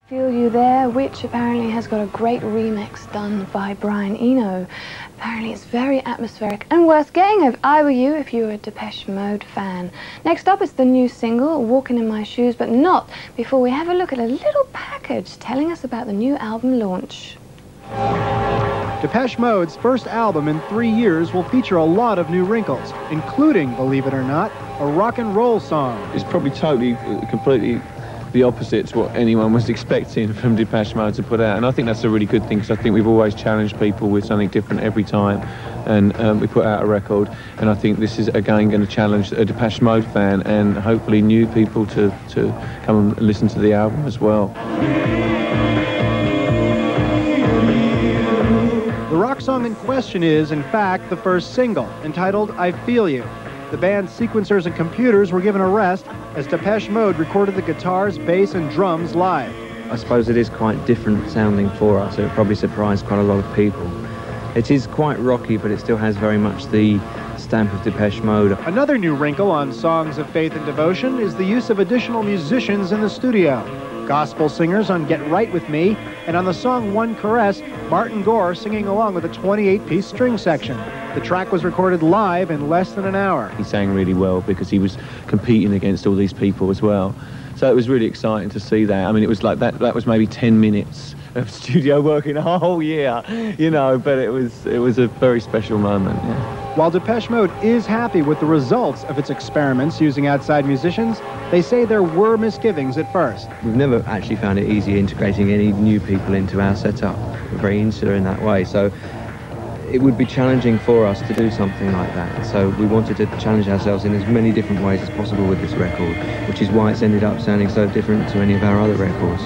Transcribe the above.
Feel You There, which apparently has got a great remix done by Brian Eno. Apparently it's very atmospheric and worth getting if I were you, if you were a Depeche Mode fan. Next up is the new single, Walking in My Shoes, but not before we have a look at a little package telling us about the new album launch. Depeche Mode's first album in 3 years will feature a lot of new wrinkles, including, believe it or not, a rock and roll song. It's probably completely the opposite to what anyone was expecting from Depeche Mode to put out, and I think that's a really good thing, because I think we've always challenged people with something different every time, and we put out a record, and I think this is again going to challenge a Depeche Mode fan and hopefully new people to come and listen to the album as well. The rock song in question is, in fact, the first single, entitled I Feel You. The band's sequencers and computers were given a rest as Depeche Mode recorded the guitars, bass, and drums live. I suppose it is quite different sounding for us. It probably surprised quite a lot of people. It is quite rocky, but it still has very much the stamp of Depeche Mode. Another new wrinkle on Songs of Faith and Devotion is the use of additional musicians in the studio. Gospel singers on Get Right With Me, and on the song One Caress, Martin Gore singing along with a 28-piece string section. The track was recorded live in less than an hour. He sang really well because he was competing against all these people as well. So it was really exciting to see that. I mean, it was like that was maybe 10 minutes of studio work in a whole year, you know, but it was a very special moment, yeah. While Depeche Mode is happy with the results of its experiments using outside musicians, they say there were misgivings at first. We've never actually found it easy integrating any new people into our setup. We're very insular in that way, so it would be challenging for us to do something like that. So we wanted to challenge ourselves in as many different ways as possible with this record, which is why it's ended up sounding so different to any of our other records.